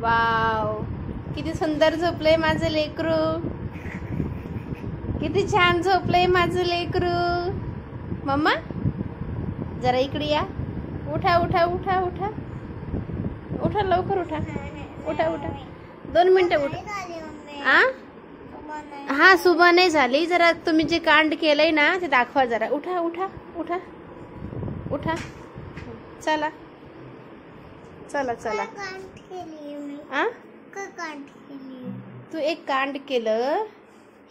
Wow, किती सुंदर झोपलंय माझं लेकरू. किती छान झोपलंय माझं लेकरू. मम्मा जरा इकडे या. उठा उठा उठा उठा उठा, लवकर उठा. उठा उठा, 2 मिनिटं उठा. हा, सुबह नाही झाली. जरा तुम्ही जे कांड केलंय ना ते दाखवा जरा. उठा उठा उठा उठा. चला चला चला. तू एक कांड केलं.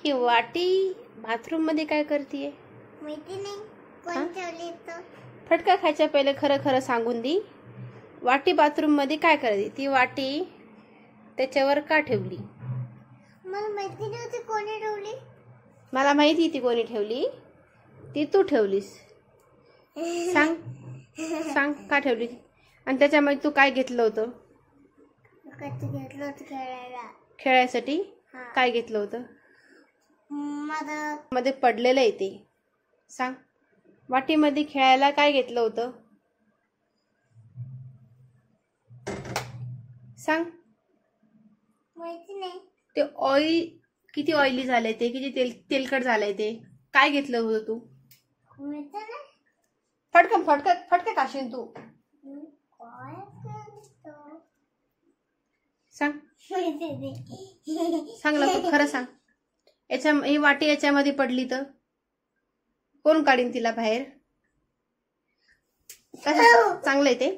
ही वाटी बाथरूम मध्ये काय करतीये माहिती नाही. कोण ठेवली तर? फटका खायच्या पहिले खरं खरं सांगून दी. वाटी बाथरूम मध्ये काय करते? ती वाटी त्याच्यावर का ठेवली? मला माहिती नव्हती कोणी ठेवली. मला माहिती ती कोणी ठेवली. ती तू ठेवलीस. सांग सांग का ठेवली? आणि त्याच्यामध्ये तू काय घेतलं होतं? घेतलं होतं खेळायला. खेळायसाठी काय घेतलं होतं? मध्ये पडलेलं आहे ते. सांग, वाटीमध्ये खेळायला काय घेतलं होतं? सांग. माहिती नाही. ते ऑइल किती ऑइली झालंय, ते किती तेलकट झालंय. ते काय घेतलं होतं तू? माहिती नाही. फटकन फटका काशीन तू. सांग सांग लवकर, खरं सांग. ही वाटी याच्यामध्ये पडली तर कोण काढीन तिला बाहेर? कसं चांगलंय ते?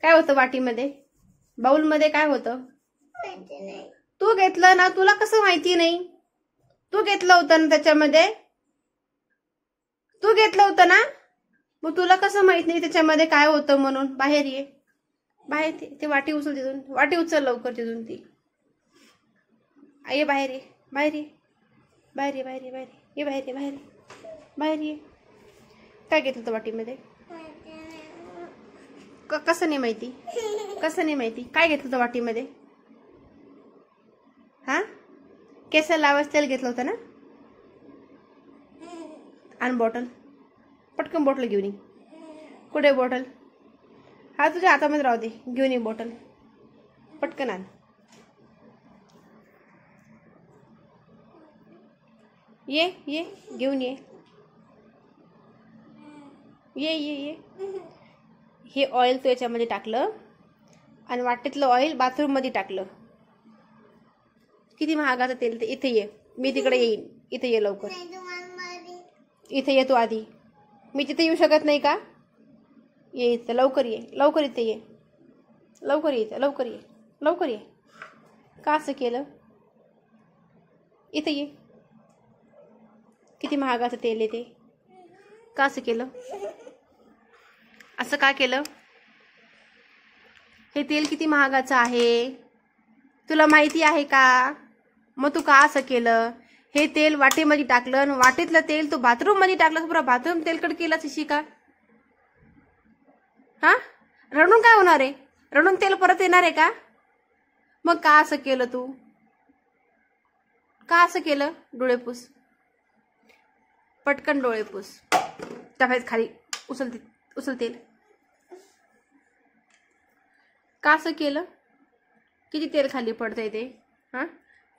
काय होतं वाटीमध्ये? बाउल मध्ये काय होतं? तू घेतलं ना. तुला कसं माहिती नाही? तू घेतलं होतं ना त्याच्यामध्ये. तू घेतलं होतं ना. मग तुला कसं माहित नाही त्याच्यामध्ये काय होतं म्हणून? बाहेर ये, बाहेर. ते वाटी उचल तिथून. वाटी उचल लवकर तिथून. ती ये बाहेर. ये बाहेर. ये बाहेर. ये बाहेर. ये बाहेर. ये बाहेर. ये बाहेर. बाहेर ये. काय घेतलं होतं वाटीमध्ये? कसं नाही माहिती? कसं नाही माहिती? काय घेतलं होतं वाटीमध्ये? हा, केसाला लावायचं तेल घेतलं होतं ना. आणि बॉटल, पटकन बॉटल घेऊन ये. कुठे बॉटल? हा, तुझ्या हातामध्ये राहू दे. घेऊन ये बॉटल, पटकन आण. ये ये घेऊन ये. ये ये ये. हे ऑइल तू याच्यामध्ये टाकलं आणि वाटेतलं ऑइल बाथरूम मध्ये टाकलं. किती महागाचं तेल ते. इथे ये, मी तिकडे येईन. इथे ये लवकर. इथे ये तू आधी. मी तिथे येऊ शकत नाही का? ये इथं लवकर. ये लवकर. इथे ये लवकर. ये लवकर. ये लवकर. ये. का असं केलं? इथे ये. किती महागाचं तेल आहे ते. का असं केलं? असं का केलं? हे तेल किती महागाचं आहे तुला माहिती आहे का? मग तू का असं केलं? हे तेल वाटेमध्ये टाकलं आणि वाटेतलं तेल तू बाथरूम मध्ये टाकलं. पुरा बाथरूम तेलकट केलाच अशी का? हा, रडून काय होणार आहे? रडून तेल परत येणार आहे का? मग का असं केलं तू? का असं केलं? डोळे पुस, पटकन डोळे पुस. टफायत खाली उचल तेल. का असं केलं? किती तेल खाली पडतंय ते. हा,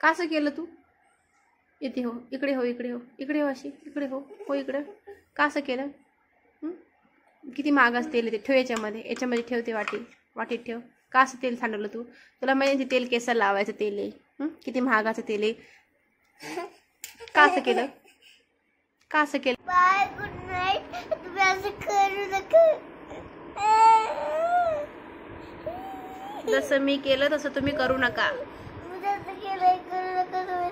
का असं केलं तू? इथे हो, इकडे हो, इकडे हो, इकडे हो, अशी इकडे हो, हो इकडे. का असं केलं? किती महागाचं तेल आहे ते. ठेव याच्यामध्ये. याच्यामध्ये ठेव ते. वाटीत ठेव. का असं तेल सांडवलं तू? तुला माहिती तेल केसाला लावायचं तेल आहे. किती महागाचं तेल आहे. का असं केलं? का असं केलं? Bye, good night. तुम्ही असं करू नका. जसं मी केलं तसं तुम्ही करू नका. मी जसं केलंय करू नका तुम्ही.